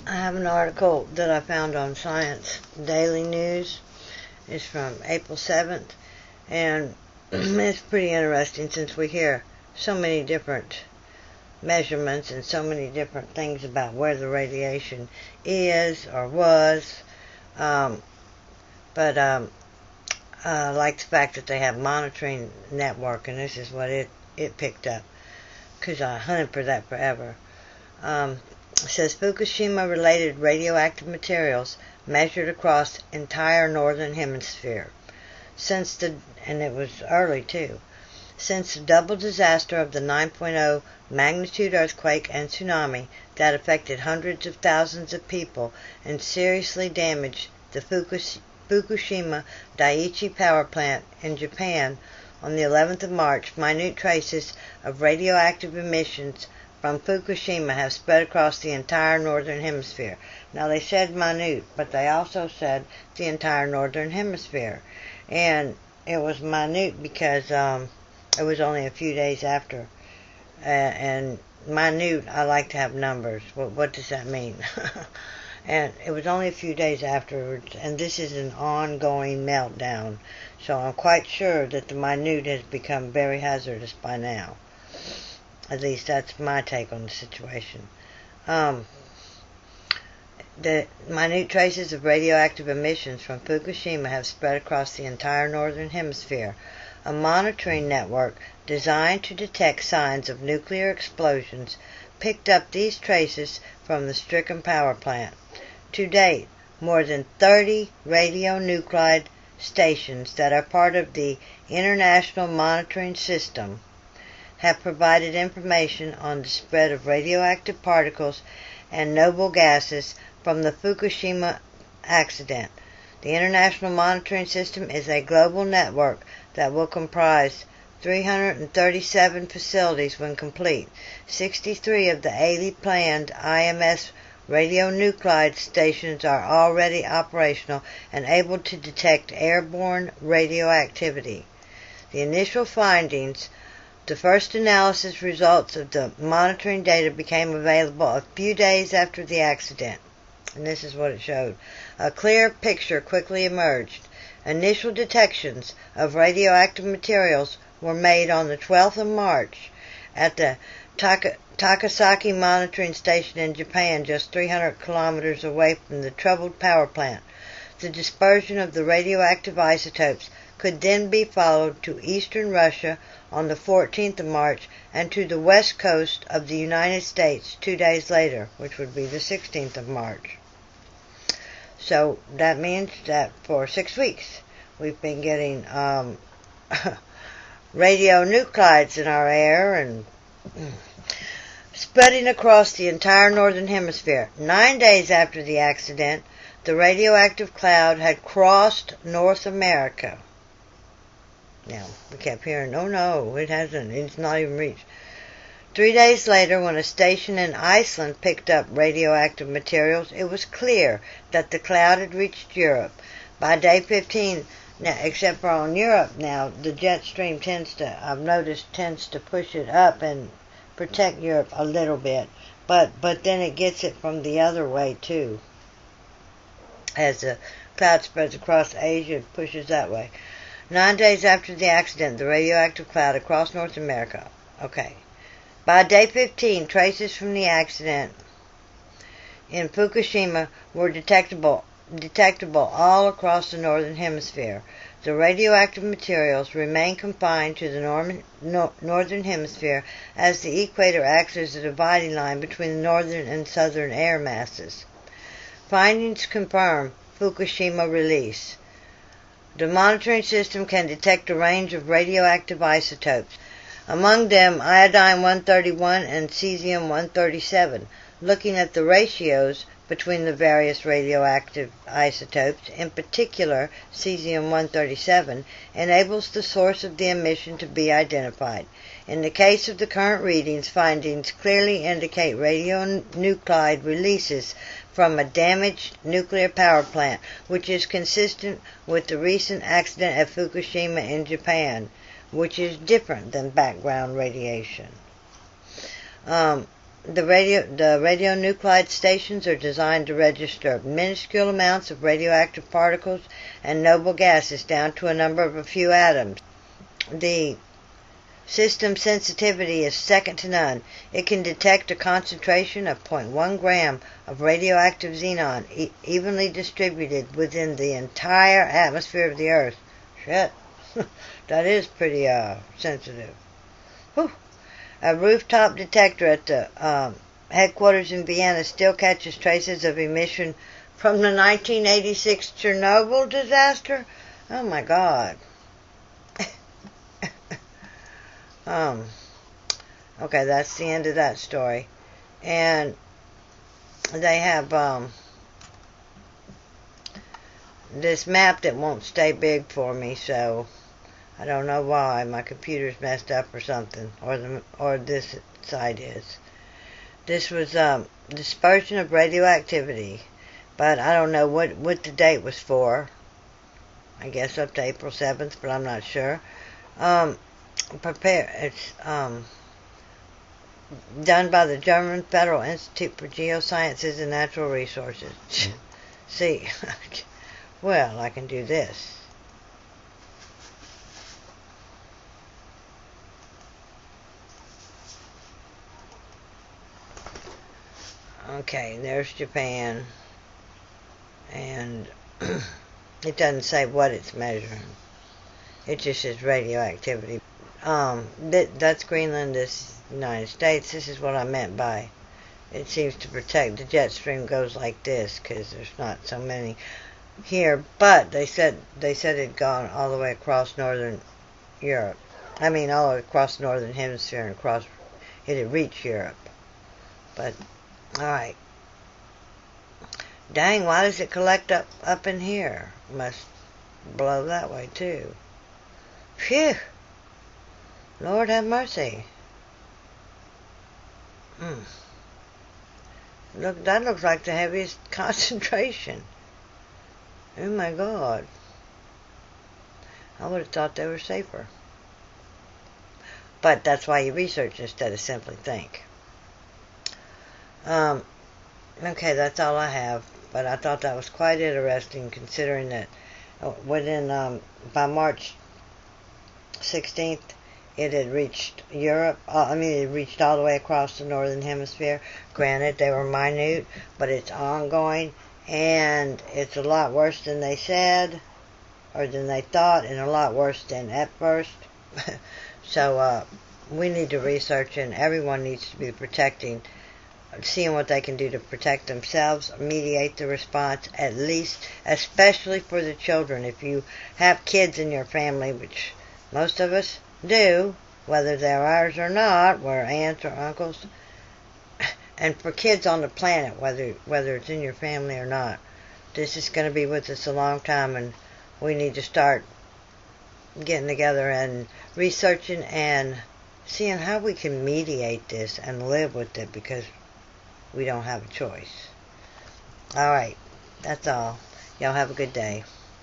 I have an article that I found on Science Daily News. It's from April 7th, and it's pretty interesting since we hear so many different measurements and so many different things about where the radiation is or was. But I like the fact that they have monitoring network, and this is what it picked up, because I hunted for that forever. It says Fukushima-related radioactive materials measured across entire northern hemisphere. And it was early too, since the double disaster of the 9.0 magnitude earthquake and tsunami that affected hundreds of thousands of people and seriously damaged the Fukushima Daiichi power plant in Japan on the 11th of March, minute traces of radioactive emissions from Fukushima have spread across the entire northern hemisphere. Now they said minute, but they also said the entire northern hemisphere. And it was minute because it was only a few days after. And minute, I like to have numbers. What does that mean? And it was only a few days afterwards, and this is an ongoing meltdown. So I'm quite sure that the minute has become very hazardous by now. At least that's my take on the situation. The minute traces of radioactive emissions from Fukushima have spread across the entire northern hemisphere. A monitoring network designed to detect signs of nuclear explosions picked up these traces from the stricken power plant. To date, more than 30 radionuclide stations that are part of the International Monitoring System have provided information on the spread of radioactive particles and noble gases from the Fukushima accident. The International Monitoring System is a global network that will comprise 337 facilities when complete. 63 of the 80 planned IMS radionuclide stations are already operational and able to detect airborne radioactivity. The initial findings, the first analysis results of the monitoring data became available a few days after the accident. And this is what it showed. A clear picture quickly emerged. Initial detections of radioactive materials were made on the 12th of March at the Takasaki Monitoring Station in Japan, just 300 kilometers away from the troubled power plant. The dispersion of the radioactive isotopes could then be followed to eastern Russia on the 14th of March and to the west coast of the United States 2 days later, which would be the 16th of March. So that means that for 6 weeks we've been getting radionuclides in our air and spreading across the entire northern hemisphere. 9 days after the accident, the radioactive cloud had crossed North America. Now, we kept hearing, oh no, it hasn't, it's not even reached. 3 days later, when a station in Iceland picked up radioactive materials, it was clear that the cloud had reached Europe. By day 15, now, except for on Europe now, the jet stream I've noticed, tends to push it up and protect Europe a little bit. But then it gets it from the other way too. As the cloud spreads across Asia, it pushes that way. 9 days after the accident, the radioactive cloud across North America. Okay. By day 15, traces from the accident in Fukushima were detectable all across the northern hemisphere. The radioactive materials remain confined to the northern hemisphere as the equator acts as a dividing line between the northern and southern air masses. Findings confirm Fukushima release. The monitoring system can detect a range of radioactive isotopes, among them iodine-131 and cesium-137. Looking at the ratios between the various radioactive isotopes, in particular cesium-137, enables the source of the emission to be identified. In the case of the current readings, findings clearly indicate radionuclide releases from a damaged nuclear power plant, which is consistent with the recent accident at Fukushima in Japan, which is different than background radiation. The radionuclide stations are designed to register minuscule amounts of radioactive particles and noble gases down to a number of a few atoms. The system sensitivity is second to none. It can detect a concentration of 0.1 gram of radioactive xenon evenly distributed within the entire atmosphere of the Earth. Shit. That is pretty sensitive. Whew. A rooftop detector at the headquarters in Vienna still catches traces of emission from the 1986 Chernobyl disaster. Oh my God. Okay, that's the end of that story. And they have this map that won't stay big for me, so I don't know why. My computer's messed up or something, or this side is. This was dispersion of radioactivity, but I don't know what the date was for. I guess up to April 7th, but I'm not sure. It's done by the German Federal Institute for Geosciences and Natural Resources. See, well, I can do this. Okay, there's Japan, and it doesn't say what it's measuring. It just says radioactivity. That's Greenland, this is the United States. This is what I meant by it seems to protect. The jet stream goes like this because there's not so many here, but they said it'd gone all the way across northern Europe. I mean, all the way across the northern hemisphere and across it had reached Europe. But alright. Dang, why does it collect up in here? Must blow that way too. Phew! Lord have mercy. Look, that looks like the heaviest concentration. Oh my God. I would have thought they were safer. But that's why you research instead of simply think. Okay, that's all I have. But I thought that was quite interesting, considering that by March 16th, it had reached Europe. It had reached all the way across the northern hemisphere. Granted, they were minute, but it's ongoing, and it's a lot worse than they said, or than they thought, and a lot worse than at first. So we need to research, and everyone needs to be seeing what they can do to protect themselves, mediate the response, at least, especially for the children. If you have kids in your family, which most of us do, whether they're ours or not, we're aunts or uncles, and for kids on the planet, whether it's in your family or not, this is going to be with us a long time, and we need to start getting together and researching and seeing how we can mediate this and live with it, because we don't have a choice. Alright, that's all. Y'all have a good day.